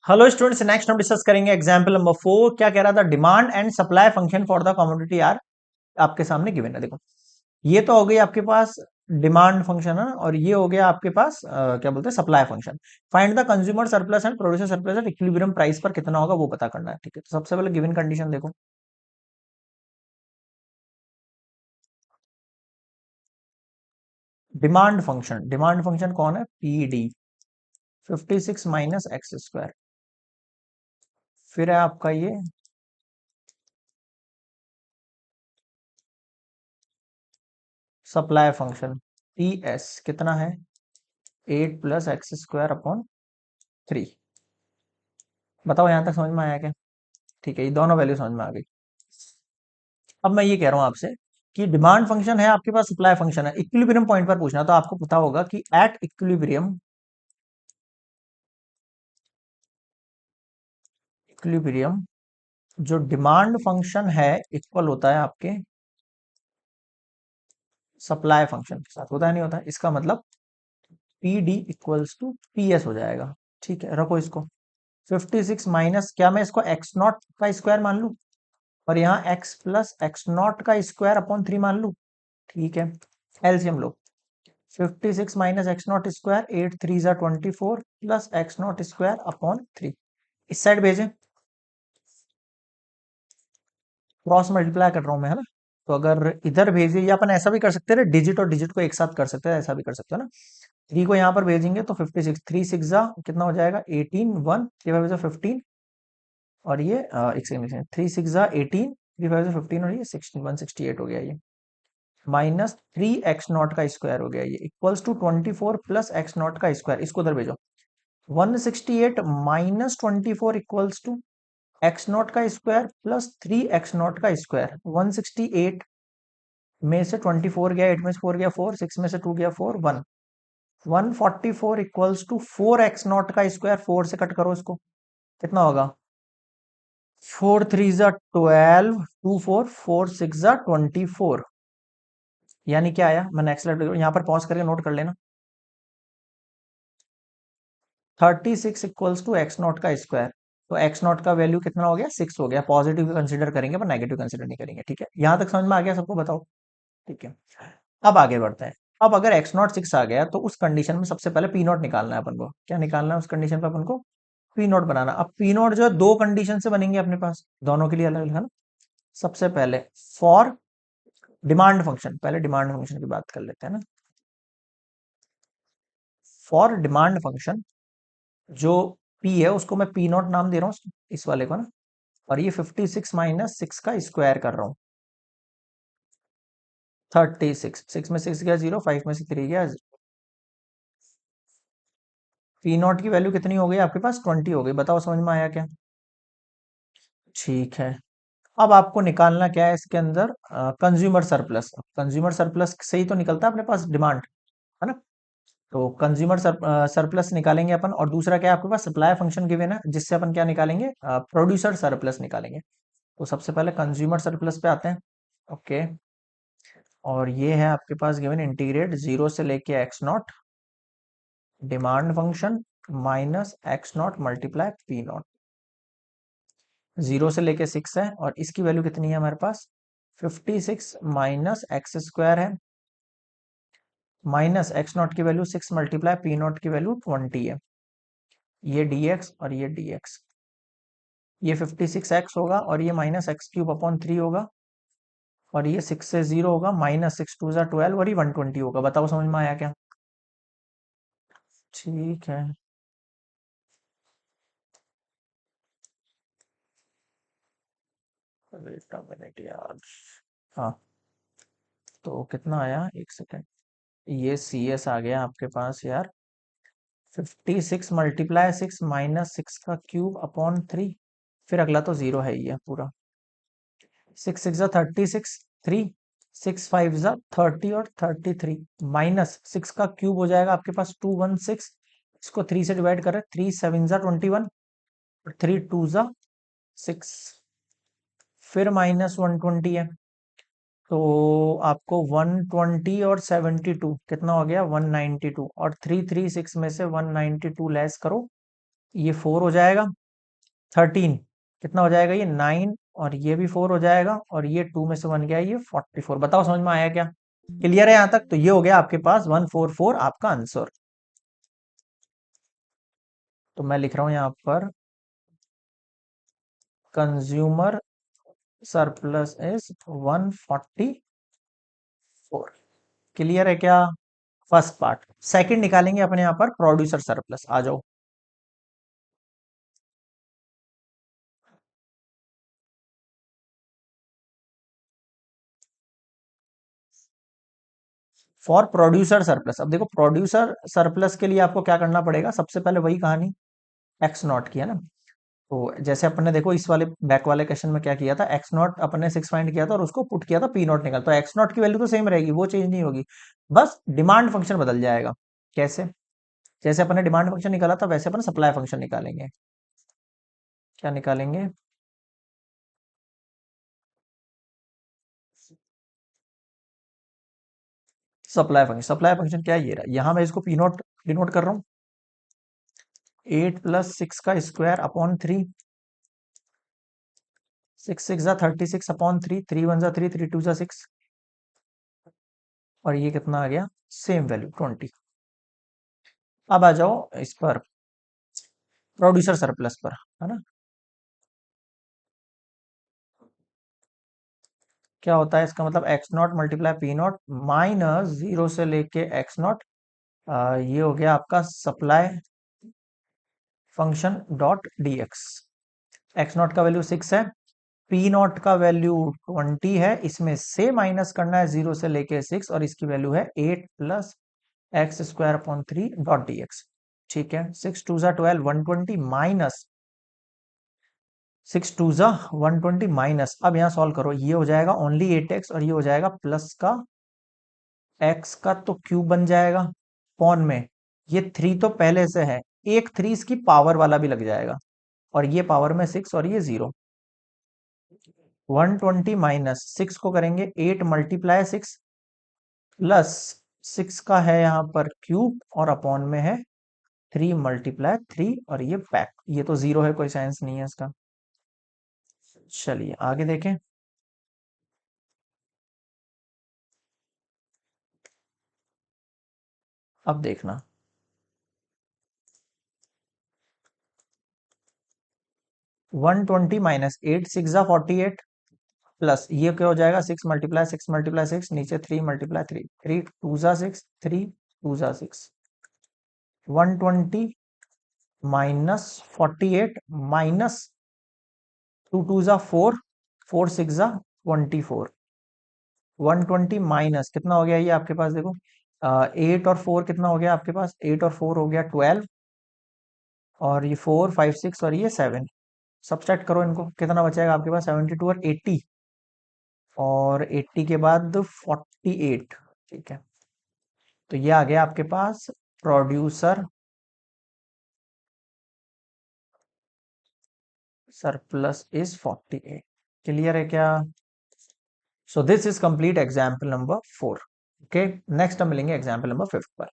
Hello students, next हम discuss करेंगे example number 4। क्या कह रहा था? Demand and supply function for the commodity are आपके सामने गिवन है। देखो, ये तो हो गई आपके पास डिमांड फंक्शन है और ये हो गया आपके पास क्या बोलते हैं, supply function. Find the consumer surplus and producer surplus at equilibrium price पर कितना होगा वो पता करना है। ठीक है, तो सबसे पहले गिवन कंडीशन देखो। डिमांड फंक्शन कौन है? P D 56 minus x square. फिर है आपका ये सप्लाई फंक्शन टी एस, कितना है? 8 प्लस एक्स स्क्वायर अपॉन 3। बताओ यहां तक समझ में आया क्या? ठीक है, ये दोनों वैल्यू समझ में आ गई। अब मैं ये कह रहा हूं आपसे कि डिमांड फंक्शन है आपके पास, सप्लाई फंक्शन है। इक्विलिब्रियम पॉइंट पर पूछना, तो आपको पता होगा कि एट इक्विलिब्रियम, इक्विलिब्रियम जो डिमांड फंक्शन है इक्वल होता है आपके सप्लाई फंक्शन के साथ। होता है नहीं होता है? इसका मतलब P D equals to P S हो जाएगा। ठीक है, रखो इसको। 56 माइनस, क्या मैं इसको एक्स नॉट का स्क्वायर मान लू और यहाँ एक्स प्लस एक्स नॉट का स्क्वायर अपॉन 3 मान लू। ठीक है, LCM low. 56 minus x not square, 8 3 जा 24 plus x not square upon 3। इस साइड भेजें, क्रॉस मल्टीप्लाई कर रहा हूं मैं, है ना? तो अगर इधर भेजिए, या अपन ऐसा भी कर सकते हैं, डिजिट और डिजिट को एक साथ कर सकते हैं, ऐसा भी कर सकते हैं ना। 3 को यहाँ पर भेजेंगे तो 56, 3 6 जा कितना हो जाएगा? 18, 1 3 5 15। और ये एक सेकंड, 3 6 जा 18, 3 5 15 और ये 16 168 हो गया ये। माइनस 3 एक्स नॉट का स्क्वायर हो गया ये, equals to 24 plus x naught का स्क्वायर। इसको उधर भेजो। 168 minus 24 equals to x naught का स्क्वायर प्लस 3 एक्स नॉट का स्क्वायर। 168 में से 24 गया, 8 में से 4 गया 4, 6 में से 2 गया 4, 1। 144 इक्वल्स टू 4 एक्स नॉट का स्क्वायर। 4 से कट करो इसको, कितना होगा? 4 3 जा 12, 2 4 4 6 जा 24। यानी क्या आया? मैं नेक्स्ट स्लाइड यहाँ पर पॉज करके नोट कर लेना। 36 इक्वल्स टू एक्स नॉट का स्क्वायर। तो एक्स नॉट का वैल्यू कितना हो गया? 6 हो गया। पॉजिटिव कंसिडर करेंगे पर नेगेटिव कंसिडर नहीं करेंगे। ठीक है, यहां तक समझ में आ गया सबको? बताओ। ठीक है, अब आगे बढ़ते हैं। अब अगर एक्स नॉट 6 आ गया तो उस कंडीशन में सबसे पहले पी नॉट निकालना है अपन को। क्या निकालना है उस कंडीशन पे अपन को? पी नॉट बनाना। अब पी नॉट जो है दो कंडीशन से बनेंगे अपने पास, दोनों के लिए अलग अलग, है ना। सबसे पहले फॉर डिमांड फंक्शन, पहले डिमांड फंक्शन की बात कर लेते हैं ना। फॉर डिमांड फंक्शन जो पी है उसको मैं पी नॉट नाम दे रहा हूँ, इस वाले को ना। और ये 56 माइनस 6 का स्क्वायर कर रहा हूँ। 36, 6 में 6 गया 0, 5 में से 3 गया। पी नॉट की वैल्यू कितनी हो गई आपके पास? 20 हो गई। बताओ समझ में आया क्या? ठीक है, अब आपको निकालना क्या है इसके अंदर? Consumer surplus. कंज्यूमर सरप्लस से ही तो निकलता है अपने पास डिमांड, है ना। तो कंज्यूमर सरप्लस निकालेंगे अपन। और दूसरा क्या है आपके पास? सप्लाई फंक्शन गिवन है, जिससे अपन क्या निकालेंगे? प्रोड्यूसर सरप्लस निकालेंगे। तो सबसे पहले कंज्यूमर सरप्लस पे आते हैं। ओके, और ये है आपके पास गिवन, इंटीग्रेट 0 से लेके x not demand function minus x not multiply P not. 0 से लेके 6 है और इसकी वैल्यू कितनी है हमारे पास? 56 माइनस एक्स स्क्वायर है, माइनस एक्स नॉट की वैल्यू 6 मल्टीप्लाई पी नॉट की वैल्यू 20 है। ये dx और ये dx, ये 56x होगा और ये माइनस एक्स क्यूब अपॉन 3 होगा। और ये 6 से 0 होगा, माइनस 6 2 जा 12 और ये 120 होगा। बताओ समझ में आया क्या? ठीक है, वेट अ मिनट यार। हाँ, तो कितना आया? एक सेकेंड। ये सी एस आ गया आपके पास यार। 56 मल्टीप्लाई 6 माइनस 6 का क्यूब अपॉन 3। फिर अगला तो जीरो है ही है पूरा। 6 6 जा 36, 3 6 5 जा 30 और 33 माइनस 6 का क्यूब हो जाएगा आपके पास 216। इसको 3 से डिवाइड करें, 3 7 जा 21 और 3 2 जा 6। फिर माइनस 120 है, तो आपको 120 और 72 कितना हो गया? 192। और 3 3 6 में से 192 लेस करो ये 4 हो जाएगा, 13 कितना हो जाएगा, ये 9, और ये भी 4 हो जाएगा, और ये 2 में से बन गया ये 44। बताओ समझ में आया क्या? क्लियर है यहां तक? तो ये हो गया आपके पास 144 आपका आंसर। तो मैं लिख रहा हूं यहां पर कंज्यूमर सरप्लस इज 144। क्लियर है क्या? First part. सेकंड निकालेंगे अपने यहां पर प्रोड्यूसर सरप्लस, आ जाओ। फॉर प्रोड्यूसर सरप्लस, अब देखो प्रोड्यूसर सरप्लस के लिए आपको क्या करना पड़ेगा, सबसे पहले वही कहानी एक्स नॉट की है ना। तो जैसे अपन ने देखो इस वाले बैक वाले क्वेश्चन में क्या किया था, एक्स नॉट अपन ने 6 फाइंड किया था और उसको पुट किया था पी नॉट निकल, तो एक्स नॉट की वैल्यू तो सेम रहेगी, वो चेंज नहीं होगी, बस डिमांड फंक्शन बदल जाएगा। कैसे? जैसे अपन ने डिमांड फंक्शन निकाला था वैसे अपन सप्लाई फंक्शन निकालेंगे। क्या निकालेंगे? Supply function. सप्लाई फंक्शन क्या है, ये रहा, यहां मैं इसको पी नॉट डिनोट कर रहा हूँ, 8 + 6 का स्क्वायर अपॉन 3, 6 6 36 अपॉन 3, 3 1 3, 3 2 6, और ये कितना आ गया, सेम वैल्यू 20। अब आ जाओ इस पर प्रोड्यूसर सरप्लस पर, है ना। क्या होता है इसका मतलब, x not multiply P not minus 0 से लेके एक्स नॉट, ये हो गया आपका supply function dot D x. X naught का वैल्यू 6 है, पी नॉट का वैल्यू 20 है, इसमें से माइनस करना है 0 से लेके 6, और इसकी वैल्यू है 8 + x² upon 3 dot D x. ठीक है, 6 2 = 12, 120 माइनस 6 2 = 120 माइनस, अब यहाँ सॉल्व करो, ये हो जाएगा ओनली 8x, और ये हो जाएगा प्लस का x का तो क्यूब बन जाएगा, पॉन में ये 3 तो पहले से है, एक 3 इसकी पावर वाला भी लग जाएगा, और ये पावर में 6 और ये 0। 120 माइनस 6 को करेंगे 8 × 6 प्लस 6 का है यहाँ पर क्यूब, और अपॉन में है 3 × 3, और ये बैक, ये तो 0 है, कोई साइंस नहीं है इसका। चलिए आगे देखें। अब देखना, 120 माइनस 8 × 6 = 48, प्लस ये क्या हो जाएगा, 6 × 6 × 6 नीचे 3 × 3, 3 2 = 6, 3 2 = 6, 120 माइनस 48 माइनस 2 2 = 4, 4 6 = 24, 120 माइनस कितना हो गया ये आपके पास, देखो 8 और 4 कितना हो गया आपके पास, 8 और 4 हो गया 12, और ये 4 5 6 और ये 7, सब्सट्रैक्ट करो इनको, कितना बचेगा आपके पास, 72 और 80, और 80 के बाद 48। ठीक है, तो ये आ गया आपके पास प्रोड्यूसर सरप्लस इज 48। क्लियर है क्या? So this is complete example number 4। Okay, next हम मिलेंगे एग्जाम्पल नंबर 5 पर।